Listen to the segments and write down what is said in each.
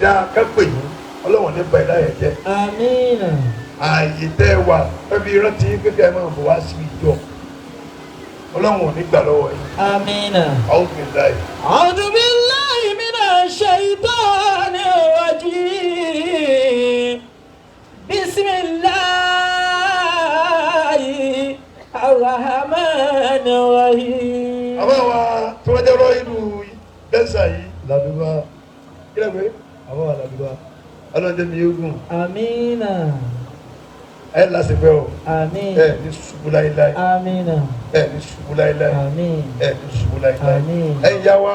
dáa kápẹ́ yìí ọlọ́wọ̀n ní bẹ̀rẹ̀ láyẹ̀ jẹ́. àmín. ààyè tẹ́ wà ẹbí rántí kékeré ẹ máa bọ̀ wá sí ìjọ ọlọ́wọ̀n ní gbà lọ́wọ́ yìí. àmín. a'udhu billahi. a'udhu billahi minash shaitanir rajim. bismillahir rahmanir rahim. àmọ́ wa tí wọ́n jẹ́ rọ́ ìlú bẹ́sà yìí làdúrà kílẹ̀ pé àmọ́ wa làdúrà ọlọ́dẹ mi yóò gùn. àmín. ẹ lásìkò o. àmín. ẹ ní ṣubú láíláí. àmín. ẹ ní ṣubú láíláí. àmín. ẹ ní ṣubú láíláí. àmín. ẹ yá wa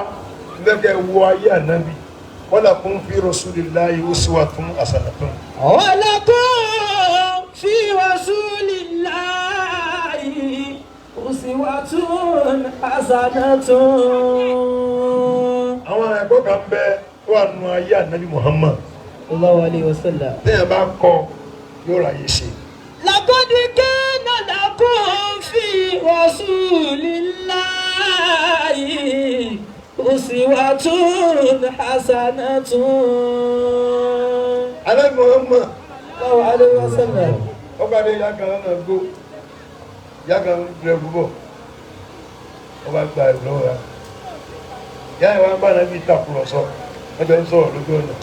lẹ́kẹ̀ wọ ayé ànábì walakum fi rasulillahi uswatun hasanatun. walakum fi rasulillahi uswatun hasanatun. àwọn ẹ̀kọ́ kan bẹ wà nù ayé ànábì Muhammad. sallallahu alayhi wa sallam. téèyàn bá kọ́ yóò ráyè ṣe. laqad kana lakum fi rasulillahi uswatun hasanatun. ànábì Muhammad sallallahu alayhi wa sallam. ọba ní ìyá kan náà gbó ìyá kan rẹ̀ búbọ̀ ọba gba ìlú lọ́wọ́ ya ìyá ìwà ń bá ànábì tàkùrọ̀sọ ọjọ́ ń sọ̀rọ̀ lójú ọ̀nà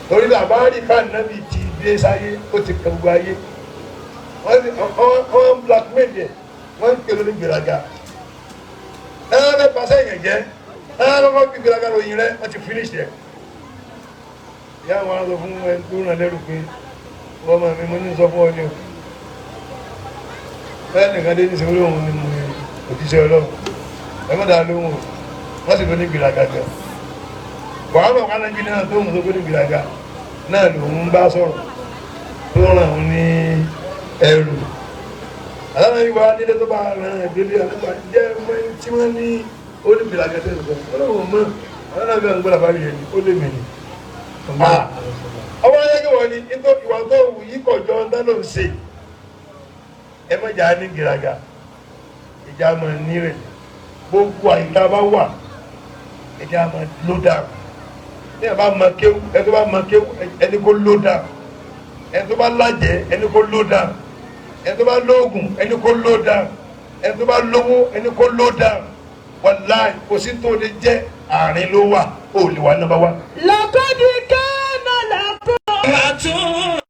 torí làbárí ká ànábì ti dé sáyé ó ti kàn gbogbo ayé wọ́n blackmail yẹ wọ́n ń pè lórí gbèrágà ẹ̀rọ bẹ́ẹ̀ pàṣẹ yẹn jẹ́ ẹ̀rọ bẹ́ẹ̀ fi gbèrágà lóyìn rẹ̀ wọ́n ti finish yẹ ìyá àwọn aṣọ fún ẹni tó ràn lẹ́rù pé wọ́n máa mi mú ní sọ fún ọ ní o bẹ́ẹ̀ nìkan dé ní sọ lóhùn ní mo òjíṣẹ́ ọlọ́run ẹ má dáa lóhùn wọ́n sì lọ ní gbèrágà gan wàhálà wà lájú náà tó ń sọ pé ní gbèrágà náà lòun bá sọ̀rọ̀ tó ràn òun ní ẹrù aláàbí wa nílé tó bá ràn ìdílé àlùkò jẹ́ ọmọ ẹni tí wọ́n ní onígbèrágà tó ń sọ ọlọ́run mọ́ aláàbí àwọn gbọ́dọ̀ bá rí ẹni ó lè mẹ́ni. ọwọ́ ayẹ́gẹ́ wọ̀ ni nítorí ìwà tó wù yí kọjọ́ ń dáná ń ṣe ẹ má jà á ní gbèrágà ìjà máa ní rẹ̀ gbogbo àyíká bá wà ìjà máa ló dáa ní ẹ̀ bá mọ kéwú ẹni tó bá mọ kéwú ẹni kó ló dáa ẹni tó bá lájẹ ẹni kó ló dáa ẹni tó bá lóògùn ẹni kó ló dáa ẹni tó bá lówó ẹni kó ló dáa wàláì kò sí tó lè jẹ́ àárín ló wà ó lè wà nọ́mbà wá. laqad kana lakum uswatun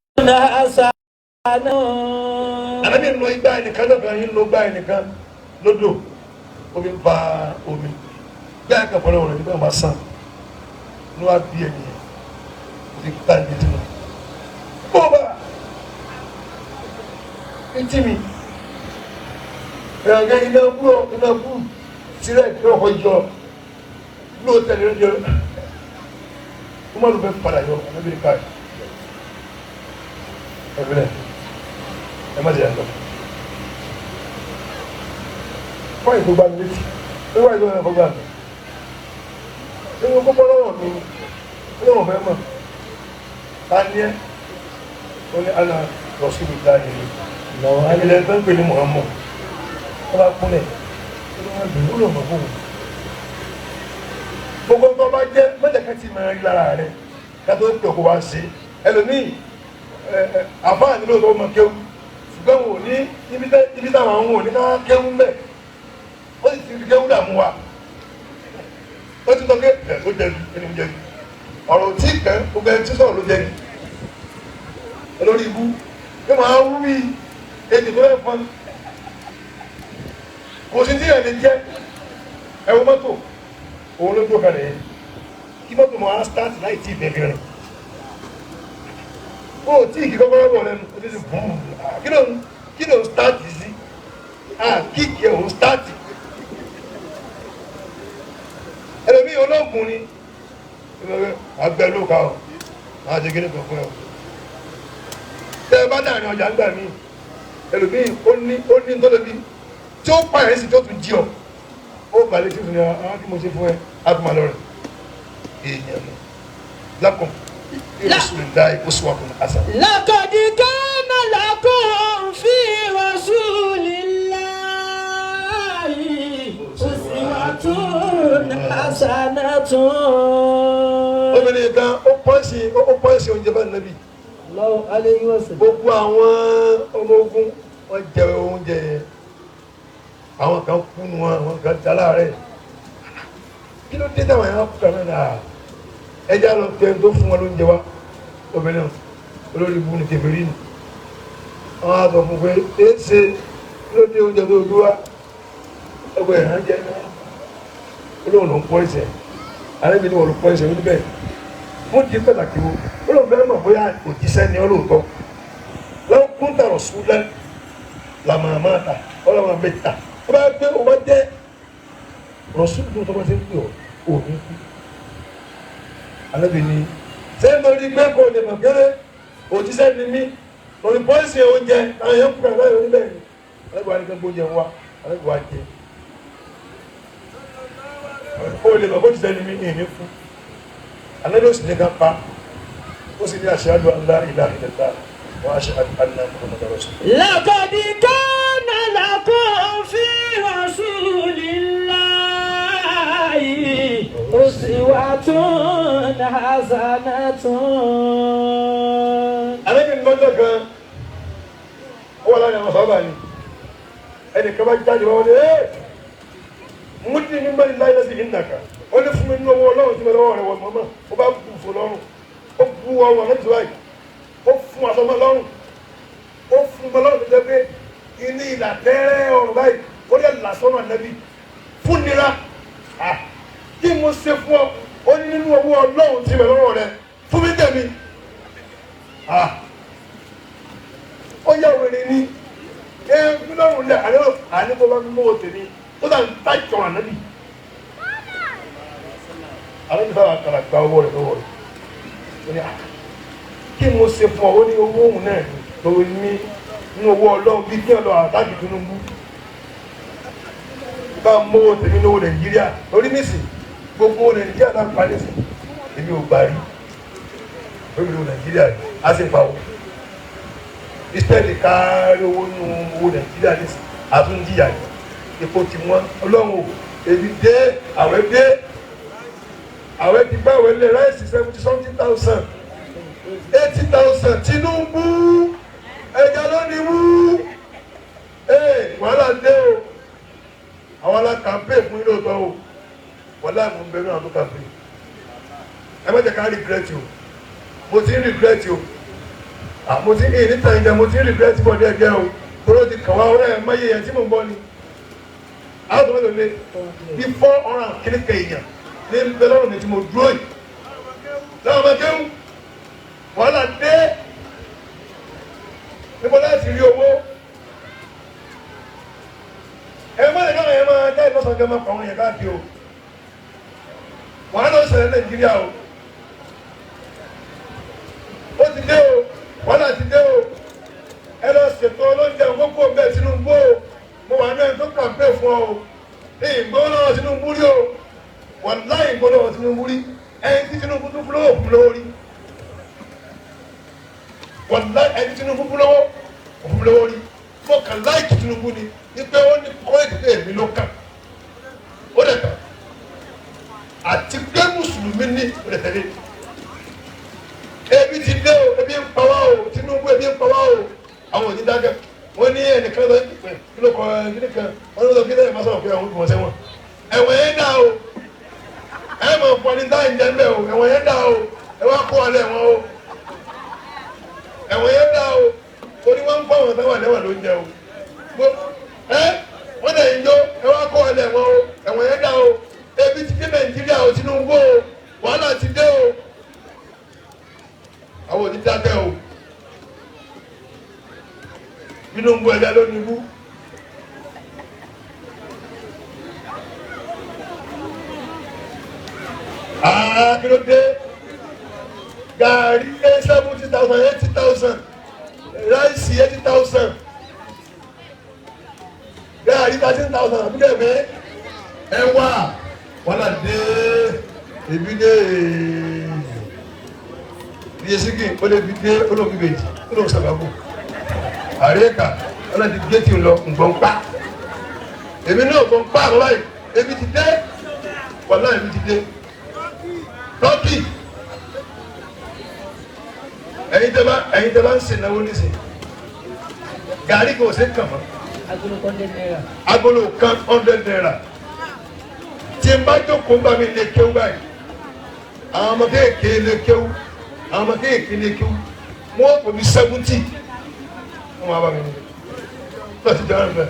hasanatun. àbẹ́bí ń lo igbá ẹnìkan lọ́dọ̀ yín ló gbá ẹnìkan lódò omi ń fa omi bí àyíká fọlọ́ rẹ̀ nígbà máa sàn ní wàá bí ẹnìyẹn kò sí tá ní etí wọn. bó bá etí mi ẹ̀rọ iná búrò sílẹ̀ ní ọkọ̀ yọ ló tẹ̀lé ní ọjọ́ ó má ló fẹ́ padà yọ ọ̀nàbí ká ẹ̀fẹ̀ ẹ má jẹ́ ẹ̀ lọ. fún ìgbógbá mi létí ó wà ìgbógbá mi fọgbà mi nínú kókó lọ́wọ́ mi lọ́wọ́ fẹ́ mọ̀ ta ni ẹ́ ó ní ana rọ̀ṣùlù láàyè lọ́wọ́ ilẹ̀ tó ń pè ní Muhammad ó bá kúnlẹ̀ ó lọ́wọ́ dùn ó lọ́wọ́ fún un gbogbo tó bá jẹ́ mẹ́jẹ̀ká ti máa rí lára rẹ̀ ká tó ń pè kó wá sí ẹlòmíì àfáàní ló lọ́wọ́ mọ kéwù ṣùgbọ́n wò ní ibi táwọn àwọn òní ká kéwù ń bẹ̀ ó sì ti kéwù dààmú wa ó ti sọ pé ẹ̀ ó jẹ̀bi ẹni mo jẹ̀bi ọ̀rọ̀ tí kẹ́ gbogbo ẹni tí sọ̀rọ̀ ló jẹ̀bi olórí ibú yóò máa wú bí èdè tó yẹ fún kò sí tí ẹ̀ lè jẹ́ ẹ̀wọ̀n mọ́tò òun ló dókà rẹ̀ kí mọ́tò mọ́ á start láì tí ìbẹ̀rẹ̀ rẹ̀ ó tí ìkí kọ́kọ́rọ́ bọ̀ lẹ́nu ó ti sì bùn kí ló ń start sí kíkì ẹ̀ òun start ẹlòmíì olóògùn ni agbẹ́ ló ka ọ̀ máa ṣe kíní kan fún ẹ tẹ́ ẹ bá dàrin ọjà ń gbà mí ẹlòmíì ó ní tó lóbi tí ó pààyàn sí tó tún jí ọ ó balẹ̀ tí ó tún ní àwọn tí mo ṣe fún ẹ àtúmọ̀ lọ rẹ̀ èèyàn lọ lákùn Rasulillahi uswatun hasanah. laqad kana lakum fi rasulillahi uswatun hasanatun. obìnrin kan ó pọ́ǹsì oúnjẹ bá nàbí. Sallallahu alayhi wa sallam. Gbogbo àwọn ọmọ ogun wọ́n jẹ oúnjẹ yẹn. Àwọn kan kú nu wọn, àwọn kan jalá rẹ̀. Kí ló dé táwọn yẹn kú kan náà? Ẹja lọ tẹ tó fún wọn lóúnjẹ wa. Obìnrin náà olórí ibu ni kèfèrí ni. Àwọn á sọ fún pé ṣe kí ló dé oúnjẹ tó dúró wá? Ẹgbẹ́ ìhàn jẹ náà. Olóhùn ló ń pọ́ ẹsẹ̀. Àrẹ́bí ni wọ́n ló pọ́ ẹsẹ̀ ó níbẹ̀. Wọ́n di pàtàkì wo. Olóhùn bẹ́ẹ̀ mọ̀ bóyá òjíṣẹ́ ni ọlọ́ọ̀tọ́. Lọ́wọ́ kún tàrọ̀ sùúlẹ̀ làmàmáta ọlọ́wọ́ mẹ́ta. Ó bá gbé owó jẹ́ rọ̀ṣùlù tó bá ti ń pè ọ́ òní kú. Àrẹ́bí ni ṣé mo rí gbé kó lè mọ̀ kéré òjíṣẹ́ ni mí. Lórí pọ́ìsì oúnjẹ àwọn èèyàn kúrò láyé oníbẹ̀ ni. Àrẹ́bí wa ní kí gbóúnjẹ wá. Àrẹ́bí wa jẹ. Ó lè mọ̀ bó ti sẹ́ni mí ní ìní fún. Àlẹ́ ló sì ní ká pa. Ó sì ní ashhadu an la ilaha illallah wa ashhadu anna Muhammadan rasulullah. لقد كان لكم في رسول الله أسوة حسنة. Àlẹ́ mi lọ́jọ́ kan, ó wà láyé àwọn sábà ni. Ẹnì kan bá jáde wá wọlé, mo ti ní mẹ́rin láyé lẹ́sìn ìnàkà. Ó ní fún mi ní owó ọlọ́run tí mo lọ́wọ́ rẹ̀ wọ̀ mọ́mọ́. Ó bá bù fún lọ́rùn. Ó bu ọrùn ọ̀nà ìtura yìí. Ó fún aṣọ mọ́ lọ́rùn. Ó fún mọ́ lọ́rùn tó pé iní ìlà tẹ́rẹ́ ọrùn báyìí. Ó lè là sọ́nà ànábì. Fún nira. Kí mo ṣe fún ọ? Ó ní nínú owó ọlọ́run tí mo lọ́wọ́ rẹ̀. Fún mi tẹ̀mí. Ó yà wèrè ni. Bí lọ́rùn lẹ̀ àní tó bá mú owó tèmi. Ó dà ń tá ìjọ ànábì. Àlọ́ ní sábà kàrà gba owó rẹ̀ lọ́wọ́ rẹ̀. Ó ní kí mo ṣe fún ọ? Ó ní owó òun náà lórí ní nínú owó ọlọ́run bí kí ọ lọ àtàkì Tinubu. Bá mú owó tèmi lówó Nàìjíríà lórí nísì gbogbo owó Nàìjíríà náà parí sí. Èmi ò gbà rí. Lórí owó Nàìjíríà á sì pa owó. Ìsítẹ́ẹ̀lì kárí owó nínú owó Nàìjíríà nísì àtúndíyà yìí. Epo ti wọ́n ọlọ́run ò èmi dé àwẹ̀ dé. Àwẹ̀ ti gbá àwẹ̀ lé ráìsì 70,000 80,000 Tinubu ẹja ló ní wú. Wàhálà dé o. Àwọn alákàmpé fún ilé ọ̀tọ̀ o. Wàhálà mú bẹ̀rù àwọn tó kàmpé. Ẹ má jẹ́ ká regret o. Mo ti ń regret o. Mo ti ń ní tàǹjà mo ti ń regret bọ̀ díẹ̀ o. Tóró ti kàn wá ọ̀rẹ́ ẹ̀ mọ́yé yẹn tí mò ń bọ́ ni. Àwọn tó mẹ́lò lé bí 400 kíníkà èèyàn ní bẹ́lọ́rùn mi tí mo dúró yìí. Láwọn ọmọ kéwù wàhálà dé níbo láti rí owó. Ẹ má lè káwọn yẹn máa dá ìlọsàn gẹ́gẹ́ máa pa àwọn yẹn káàkiri o. Wàhálà ó ṣẹlẹ̀ Nàìjíríà o. Ó ti dé o, wàhálà ti dé o. Ẹ lọ ṣètò olóúnjẹ gbogbo bẹ́ẹ̀ Tinubu o. Mo wà ní ẹni tó kàmpé fún ọ o. Ìgbówó lọ́wọ́ Tinubu rí o. Wàláhì ìgbówó lọ́wọ́ Tinubu rí. Ẹni tí Tinubu tún fún lọ́wọ́ fún lọ́wọ́ rí. Wàláhì ẹni Tinubu fún lọ́wọ́ fún lọ́wọ́ rí. Mo kàn láìkì Tinubu ni. Ní pé ó ní kọ́ èdè èmi ló kàn. Ó dẹ̀ kàn. Àti pé Mùsùlùmí ní ó dẹ̀ tẹ̀lé. Ebi ti dé o, ebi ń pa wá o, Tinubu ebi ń pa wá o. Àwọn òní dákẹ́. Wọ́n ní ẹnìkan lọ kí ló kọ kíní kan wọ́n ló lọ kí lẹ́yìn máa sọ̀rọ̀ pé àwọn olùkọ́ sẹ́wọ̀n. Ẹ̀wọ̀n yẹn dá o. Ẹ mọ̀ pọ̀ ní táyì jẹ́ mbẹ́ o. Ẹ̀wọ̀n yẹn dá o. Ẹ wá kó alẹ́ wọn o. Ẹ̀wọ̀n yẹn dá o. Torí wọ́n ń kó àwọn táwọn ẹlẹ́wọ̀n ló ń jẹ o. Wọ́n dẹ̀ ń jó. Ẹ wá kó alẹ́ wọn o. Ẹ̀wọ̀n yẹn dá o. Ebi ti dé Nàìjíríà o, Tinubu o. Wàhálà ti dé o. Àwọn òní dákẹ́ o. Tinubu ẹ̀dá ló ní ibú. Kí ló dé? Gàrí 70,000, 80,000. Ráìsì 80,000. Gàrí 13,000. Àbúkẹ́ mẹ́. Ẹ̀wà. Wàhálà dé. Ebi dé. Iye sígì ó lè fi dé olóògbé méjì. Olóògbé sábàbò. Àríkà ọlọ́dì géètì lọ ǹgbọ̀n pa. Èmi náà gbọ̀n pa àwọn báyìí. Ebi ti dé. Wàhálà ebi ti dé. Tọ́kì ẹ̀yin tẹ́ bá ń sìn náwó nísìn gàrí kò sí kàn mọ́ agolo kan 100 naira tí n bá jókòó bá mi lè kéwú báyìí àwọn ọmọ kéèké lè kéwú àwọn ọmọ kéèké lè kéwú wọ́n kò ní 70 wọ́n máa bá mi ní wọ́n ti jẹun bẹ́ẹ̀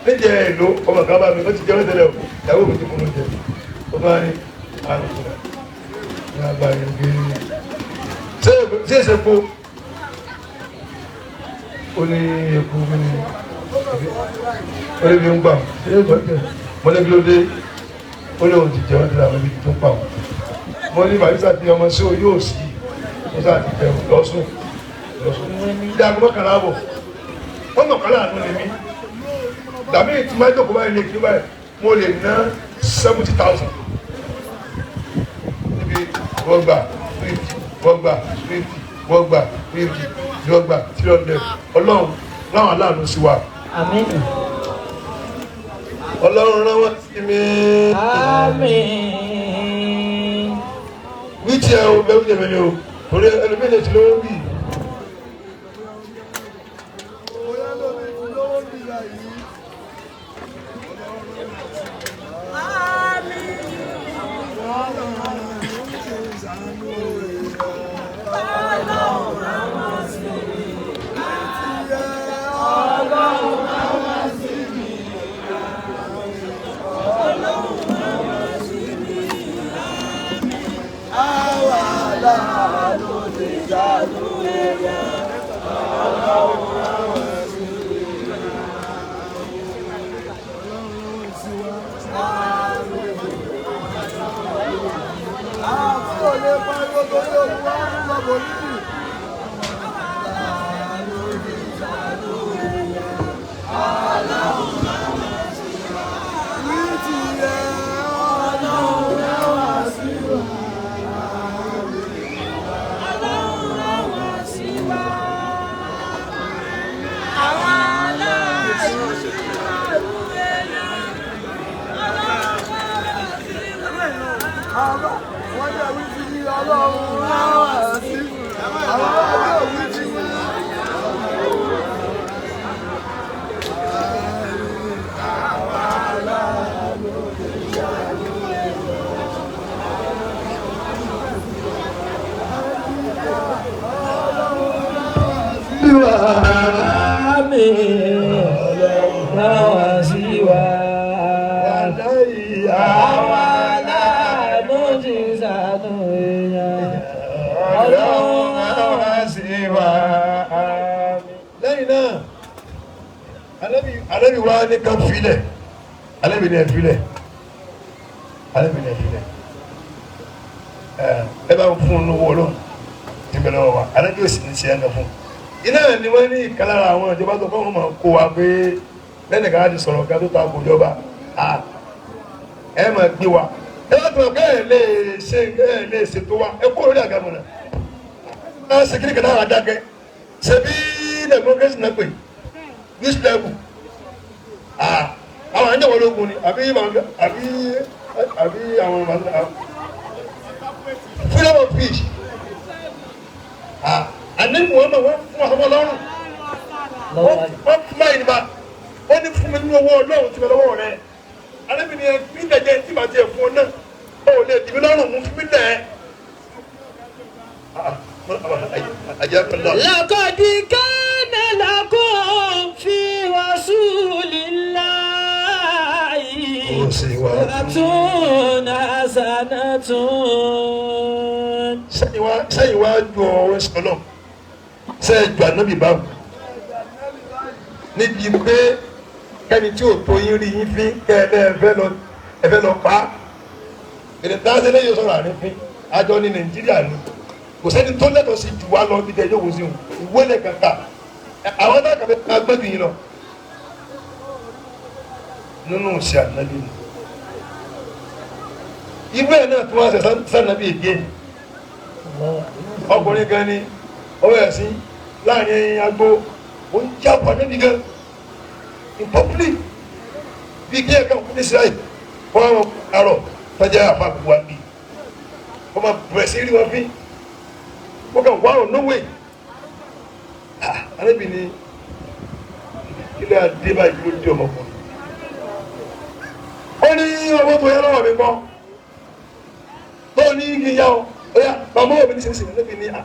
níjẹ èlò ọmọ kan bá mi wọ́n ti jẹun tẹ́lẹ̀ o ìyàwó mi ti fún mi jẹ ó bá ní àrùn tó ní agbára gbé ṣé èsè po ó ní epo mi ní orí mi ń gbà mọ́lẹ́bí ló dé ó ní òun ti jẹun tẹ́lẹ̀ àwọn ibi tó pa wọn mo ní bàbá ti ọmọ sí o yóò sí mo sáà ti jẹun lọ́sùn ilé aago mọ́kànlá àbọ̀ wọ́n mọ̀kànlá àánú ni mí dàbí tí máa jókòó báyìí lè kí báyìí mo lè ná 70,000 níbi wọ́n gbà 50 wọ́n gbà 50 wọ́n gbà 50 wọ́n gbà 300 ọlọ́run láwọn aláàánú sí wa. Àmín. ọlọ́run rán wọ́n sí mi. Àmín. wí tí ẹ o bẹ́ẹ̀ wí ni o torí ẹlòmíràn ti lówó bì. Ànábì wa ní ká filẹ̀ Ànábì ní ẹ filẹ̀ Ànábì ní ẹ filẹ̀ ẹ bá fún un lówó Ọlọ́run tí bẹ lọ́wọ́ wa Ànábì òsì ní ṣe ẹ lọ fún iná ni wọ́n ní ìkàlára àwọn ìjọba tó fọ́n máa kó wa pé lẹ́nìkan á ti sọ̀rọ̀ ká tó ta kò jọba ẹ máa gbé wa ẹ bá tó ẹ lè ṣètò wa ẹ kó lórí àgàmọ̀ náà náà ṣe kíni kan náà adákẹ́ ṣe bí democracy náà pè this level àwọn àjẹwò ológun ni àbí àwọn freedom of speech àní Muhammad wọ́n fún àwọn ọlọ́run wọ́n fún báyìí nípa wọ́n ní fún mi nínú owó ọlọ́run tí mo lọ́wọ́ rẹ̀ alẹ́mi ni bí ìdẹ̀jẹ̀ tí màá ti ẹ̀ fún ọ náà ó lè dì mí lọ́rùn mú fún mi lẹ̀ لقد كان لكم في رسول الله أسوة حسنة. sẹ́yìn wá ju ọ̀rọ̀ sọ́nà sẹ́yìn ju ànábì báwò níbi pé kẹ́ni tí ò tó yín rí yín fín kẹ́ ẹ fẹ́ lọ pa á èdè dáhùn lẹ́yìn sọ̀rọ̀ àrífín àjọ ní Nàìjíríà ni kò sẹ́ni tó lẹ́tọ̀ọ́ sí jù wá lọ bí tẹ́ yóò wò sí wọn ìwé lẹ̀ kankan àwọn náà kàfẹ́ agbẹ́bí yín lọ nínú ṣe ànábì ni ìwé náà tí wọ́n ṣe sànábì èdè ọkùnrin gan ni ọwọ́ ẹ̀sìn láàrin agbó ó ń jábọ̀ níbi gan in public bí kí ẹ̀ka òkú ní Israel wọ́n á àrọ̀ tọ́jà àfa gbogbo àbí wọ́n máa bẹ̀rẹ̀ sí rí wọn fín mo kàn wá ọ̀nà wẹ̀ arábìnrin ilé adé báyìí ló dé ọmọkùnrin ó ní ọmọ tó yẹ lọ́wọ́ mi gbọ́ tó ní kí n yá ọ ó yá màmá òbí ní sẹ́sìn arábìnrin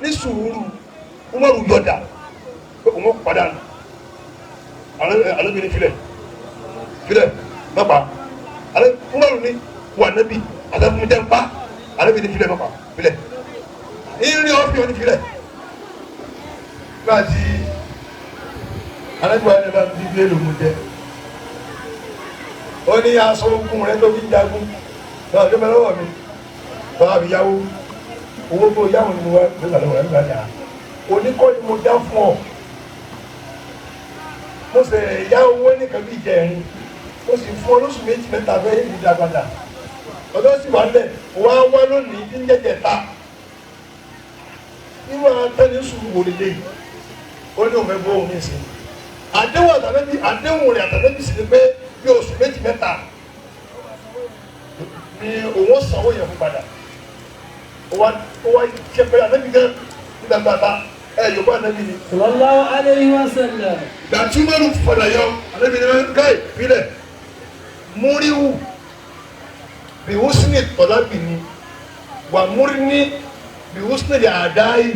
ní sùúrù Umaru yọ̀dà pé òun padà nù arábìnrin filẹ̀ mọ́pa Umaru ní wà nábì àtàkùnjẹ́ ń pa arábìnrin filẹ̀ mọ́pa filẹ̀ ìrìn ọ̀fìn ọ̀ní filẹ̀ láti alágbèbá ẹni bá ń bí bílẹ̀ lòún jẹ ó ní aṣọ ogun rẹ tó fi ń jagun náà tó bẹ lọ́wọ́ mi bá mi yáwó owó tó yáwó ni mo wá nígbà lọ́wọ́ nígbà yà oníkọ́ ni mo dá fún ọ mo sì yá owó nìkan bí ìjẹrin mo sì fún ọ lóṣù méjì mẹ́ta fẹ́ yé mi dá padà ọ̀dọ́ sì wà lẹ̀ wá wá lónìí tí ń jẹ́jẹ̀ ta nínú àtẹni sùúrù wò lè léyìí ó ní òun ẹgbẹ́ òun ní ìsìn àdéhùn àtàlẹ́bí àdéhùn rẹ̀ àtàlẹ́bí sì ni pé bí oṣù méjì mẹ́ta ni òun sanwó yẹn fún padà ó wá jẹ́ pé àlẹ́bí gan nígbà gbàgbà yorùbá àlẹ́bí ni. sallallahu alayhi wa sallam. gbàtí mẹ́rin padà yọ àlẹ́bí ni wọ́n káì fílẹ̀ múríwù bí húsínì tọ́lábì ni wà múrí ní bí húsínì lè àdáyì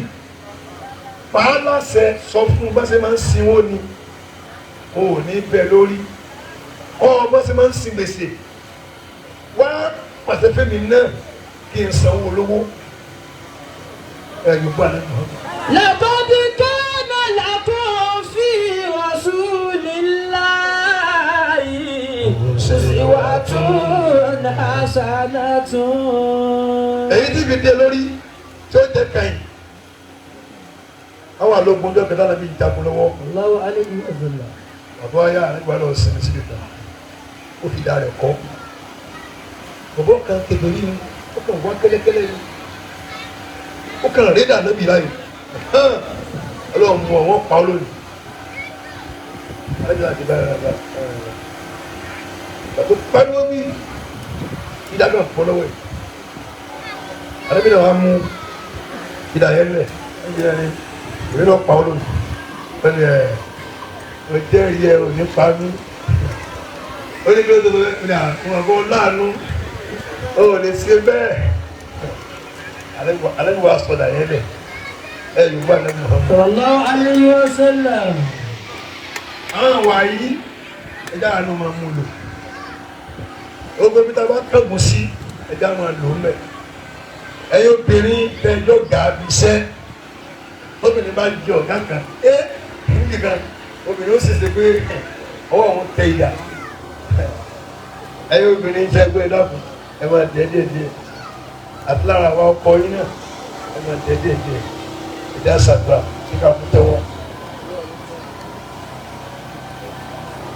pàálàṣẹ sọ fún bá ṣe máa ń sinwó ni o ò ní bẹ lórí kọ́ bá ṣe máa ń sin gbèsè wá pàṣẹ fẹ́mi náà kí n sanwó olówó yorùbá àlẹ́bí. لقد كان لكم في رسول الله أسوة حسنة. èyí tí fi dé lórí tí ó jẹ kàn yín àwọn àlògùn ọjọ́ kẹta nàbí ìjagun lọ́wọ́. Allahu alayhi wa sallam. bàbá ayá àríwá lọ sinmi síbi kan ó fi dá rẹ̀ kọ́ bàbá kan kékeré ni ó kàn wá kẹ́lẹ́kẹ́lẹ́ ni ó kàn rédà nàbí láyò ọlọ́run mú àwọn pa olóyìn alájà àti báyìí rárá bàbá pariwo bí ìdájọ́ àpọ̀lọ́wọ́ ẹ̀ alábìnrin wa mú ìdáyẹ lẹ̀ ẹ̀jẹ̀ ni ìwé náà pa olóyìn wọ́n ní ọjẹ́ rí ẹ ò ní pa mí ó ní kí ló tó tó ní àwọn ọmọ láàánú ó lè ṣe bẹ́ẹ̀ alẹ́ wa sọ̀dà yẹn lẹ̀ ẹ yorùbá ní Muhammad. sallallahu alayhi wa sallam. àwọn àwa yìí ẹja àánú máa mú lò ó gbé bí tá a bá kẹ́gùn sí ẹja máa lò ó mẹ́ ẹ̀yin obìnrin tẹ́jọ́ gàbí iṣẹ́ obìnrin bá jẹ ọ̀gá kan níbi kan obìnrin ó sì ṣe pé ọwọ́ òun tẹ ìyà ẹ̀yin obìnrin jẹ́ pé dákun ẹ máa dẹ́ díẹ̀ àti lára àwọn ọkọ yín náà ẹ máa dẹ́ díẹ̀ ìdá sàdúrà tí ká fún tẹ́wọ́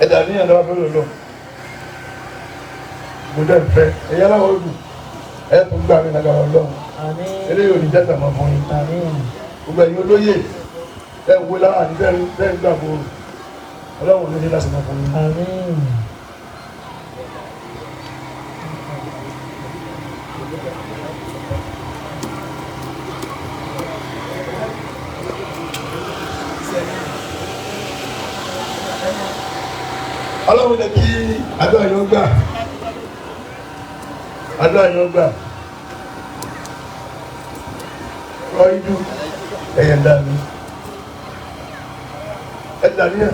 ẹ̀dá níyàn lọ́wọ́ fẹ́ lọ́lọ́ gbọdọ̀ ìfẹ́ ẹ̀yà láwọn olù ẹ̀ tó gbà mí lágbára ọlọ́run eléyìí ò ní jẹ́ta máa fún yín gbogbo ẹ̀yin olóyè ẹ̀ ń wo lára ní bẹ́ẹ̀ ń gbà bòrò ọlọ́run ló ní láti máa fún yín. ọlọ́run lè kí àdúrà yóò gbà rọ idú ẹ̀yẹ̀ dàmí ẹ̀dàníyà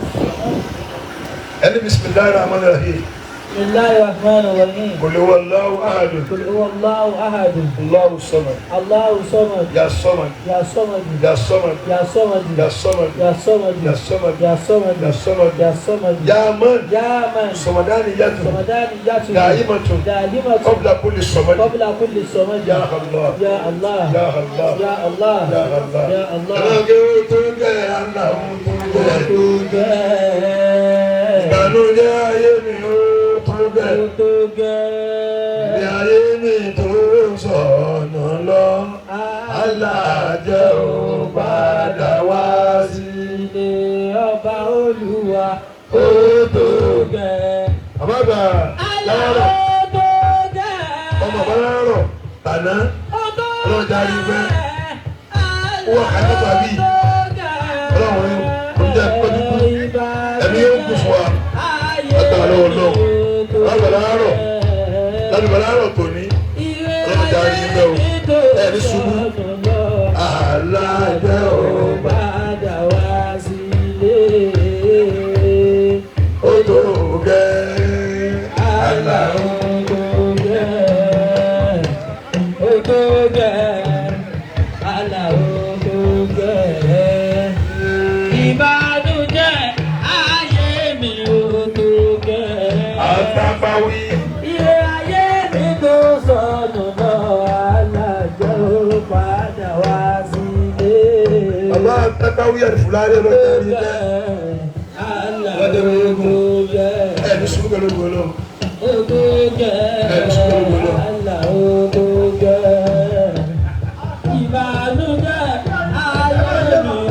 ẹni bismillahir rahmanir rahim. bismillahir rahmanir rahim. qul huwallahu ahad. qul huwallahu ahad. Allahu samad. Allahu samad. ya samad. ya samad. ya samad. ya samad. ya samad. ya samad. ya samad. ya samad. ya samad. ya samad. ya man. ya man. samadaniyatu. samadaniyatu. daimatun. daimatun. qabla kulli samad. qabla kulli samad. ya Allah. ya Allah. ya Allah. ya Allah. ya Allah. ya Allah. ìbànújẹ́ ayé mi ó tó bẹ́ẹ̀. Ilé ayé mi tó sọ̀nà lọ, aláàjẹ́ ò padà wá sí ilé ọba Olúwa ó tó gẹ́. Àbábà lárọ̀, tó gẹ́. ọmọ bá lárọ̀, tàná, ọlọ́jà rí pẹ́. wọ́n àyẹ̀tò àbí ọlọ́run ní oúnjẹ pẹ́ẹ́dú ẹ̀mí yóò kú fún wa látara lọ́wọ́ náà lágbàlá àárọ̀ tòní ọlọ́run darí ilé o ẹ̀rí ṣubú alájẹ́ o padà wá sílé. ó tó gẹ́ aláwọ̀. Ìbànújẹ́ ayé mi ò tó gẹ́. Àtàbáwí. Ilé ayé mi tó sọnù náà alájọ padà wá sílé. Bàbá Àtàbáwí Àlìfúlárì ló darí ilé. Alájọ gẹ́. Ẹni sùn pẹ̀lú gbọ́dọ̀. Ogo gẹ́. Ẹni sùn pẹ̀lú gbọ́dọ̀. Alájọ gẹ́. Ìbànújẹ́ ayé mi.